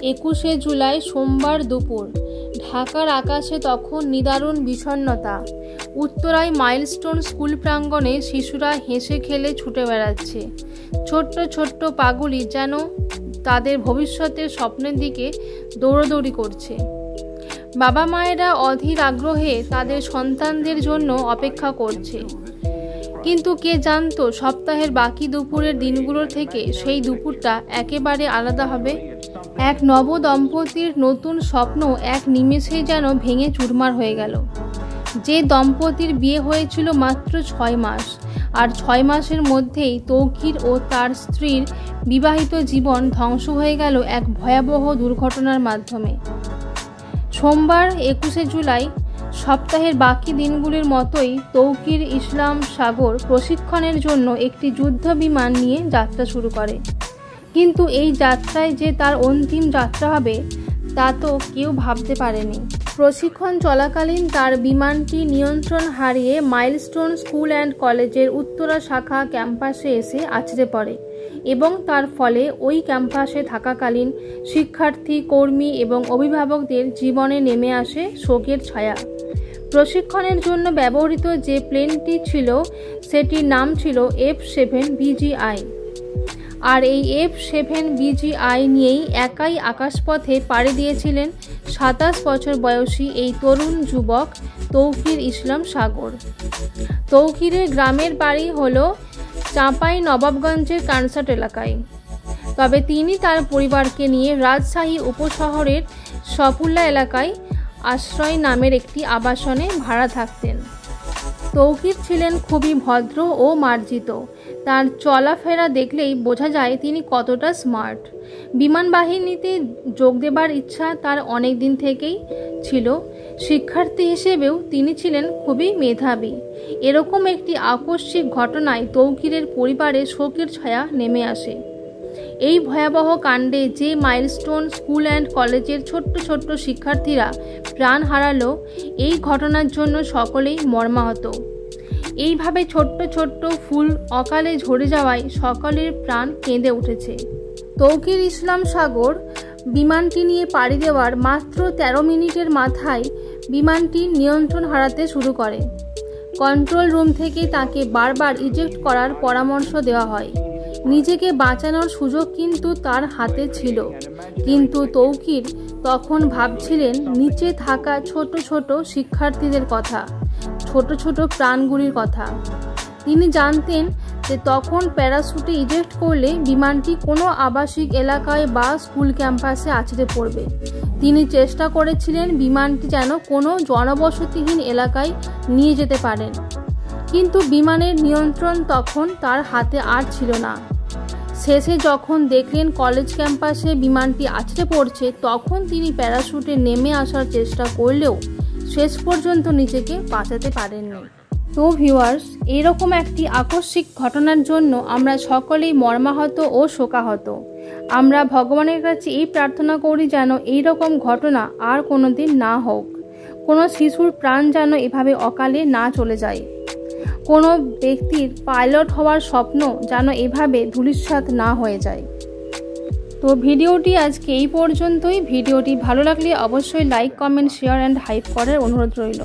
21শে জুলাই সোমবার দুপুর। ঢাকার আকাশে তখন নিদারুণ বিষণ্ণতা। উত্তরায় মাইলস্টোন স্কুল প্রাঙ্গণে শিশুরা হেসে খেলে ছুটে বেড়াচ্ছে। ছোট্ট ছোট্ট পাগুলি যেন তাদের ভবিষ্যতের স্বপ্নের দিকে দৌড়দৌড়ি করছে। বাবা মায়েরা অধীর আগ্রহে তাদের সন্তানদের জন্য অপেক্ষা করছে। কিন্তু কে জানতো সপ্তাহের বাকি দুপুরের দিনগুলোর থেকে সেই দুপুরটা একেবারে আলাদা হবে। এক নব দম্পতির নতুন স্বপ্ন এক নিমেষেই যেন ভেঙে চুরমার হয়ে গেল। যে দম্পতির বিয়ে হয়েছিল মাত্র 6 মাস, আর 6 মাসের মধ্যেই তৌকির ও তার স্ত্রীর বিবাহিত জীবন ধ্বংস হয়ে গেল এক ভয়াবহ দুর্ঘটনার মাধ্যমে। সোমবার 21শে জুলাই সপ্তাহের বাকি দিনগুলির মতোই তৌকির ইসলাম সাগর প্রশিক্ষণের জন্য একটি যুদ্ধ বিমান নিয়ে যাত্রা শুরু করে। কিন্তু এই যাত্রায় যে তার অন্তিম যাত্রা হবে তা তো কেউ ভাবতে পারেনি। প্রশিক্ষণ চলাকালীন তার বিমানটি নিয়ন্ত্রণ হারিয়ে মাইলস্টোন স্কুল অ্যান্ড কলেজের উত্তরা শাখা ক্যাম্পাসে এসে আছড়ে পড়ে এবং তার ফলে ওই ক্যাম্পাসে থাকাকালীন শিক্ষার্থী, কর্মী এবং অভিভাবকদের জীবনে নেমে আসে শোকের ছায়া। প্রশিক্ষণের জন্য ব্যবহৃত যে প্লেনটি ছিল সেটির নাম ছিল F-7BGI, আর এই F-7BGI নিয়েই একাই আকাশপথে পাড়ি দিয়েছিলেন 27 বছর বয়সী এই তরুণ যুবক তৌকির ইসলাম সাগর। তৌকিরের গ্রামের বাড়ি হলো চাঁপাইনবাবগঞ্জের কানসাট এলাকায়। তবে তিনি তার পরিবারকে নিয়ে রাজশাহী উপশহরের সফুল্লা এলাকায় আশ্রয় নামের একটি আবাসনে ভাড়া থাকতেন। তৌকির ছিলেন খুবই ভদ্র ও মার্জিত। তার চলাফেরা দেখলেই বোঝা যায় তিনি কতটা স্মার্ট। বিমান বাহিনীতে যোগ দেবার ইচ্ছা তার অনেক দিন থেকেই ছিল। শিক্ষার্থী হিসেবেও তিনি ছিলেন খুবই মেধাবী। এরকম একটি আকস্মিক ঘটনায় তৌকিরের পরিবারে শোকের ছায়া নেমে আসে। এই ভয়াবহ কাণ্ডে যে মাইলস্টোন স্কুল অ্যান্ড কলেজের ছোট্ট ছোট্ট শিক্ষার্থীরা প্রাণ হারালো, এই ঘটনার জন্য সকলেই মর্মাহত। এইভাবে ছোট্ট ছোট্ট ফুল অকালে ঝরে যাওয়ায় সকলের প্রাণ কেঁদে উঠেছে। তৌকির ইসলাম সাগর বিমানটি নিয়ে পাড়ি দেওয়ার মাত্র 13 মিনিটের মাথায় বিমানটি নিয়ন্ত্রণ হারাতে শুরু করে। কন্ট্রোল রুম থেকে তাকে বারবার ইজেক্ট করার পরামর্শ দেওয়া হয়। নিজেকে বাঁচানোর সুযোগ কিন্তু তার হাতে ছিল, কিন্তু তৌকির তখন ভাবছিলেন নিচে থাকা ছোট ছোট শিক্ষার্থীদের কথা, ছোট ছোট প্রাণগুলির কথা। তিনি জানতেন যে তখন প্যারাশুটে ইজেক্ট করলে বিমানটি কোনো আবাসিক এলাকায় বা স্কুল ক্যাম্পাসে আছড়ে পড়বে। তিনি চেষ্টা করেছিলেন বিমানটি যেন কোনো জনবসতিহীন এলাকায় নিয়ে যেতে পারেন, কিন্তু বিমানের নিয়ন্ত্রণ তখন তার হাতে আর ছিল না। শেষে যখন দেখলেন কলেজ ক্যাম্পাসে বিমানটি আছড়ে পড়ছে, তখন তিনি প্যারাশুটে নেমে আসার চেষ্টা করলেও শেষ পর্যন্ত নিজেকে বাঁচাতে পারেননি। তো ভিউয়ার্স, এরকম একটি আকস্মিক ঘটনার জন্য আমরা সকলেই মর্মাহত ও শোকাহত। আমরা ভগবানের কাছে এই প্রার্থনা করি যেন এইরকম ঘটনা আর কোনোদিন না হোক। কোনো শিশুর প্রাণ যেন এভাবে অকালে না চলে যায়। কোনো ব্যক্তির পাইলট হওয়ার স্বপ্ন যেন এভাবে ধূলিসাৎ না হয়ে যায়। তো ভিডিওটি আজকে এই পর্যন্তই। ভিডিওটি ভালো লাগলে অবশ্যই like, comment, share and hype করার অনুরোধ রইল।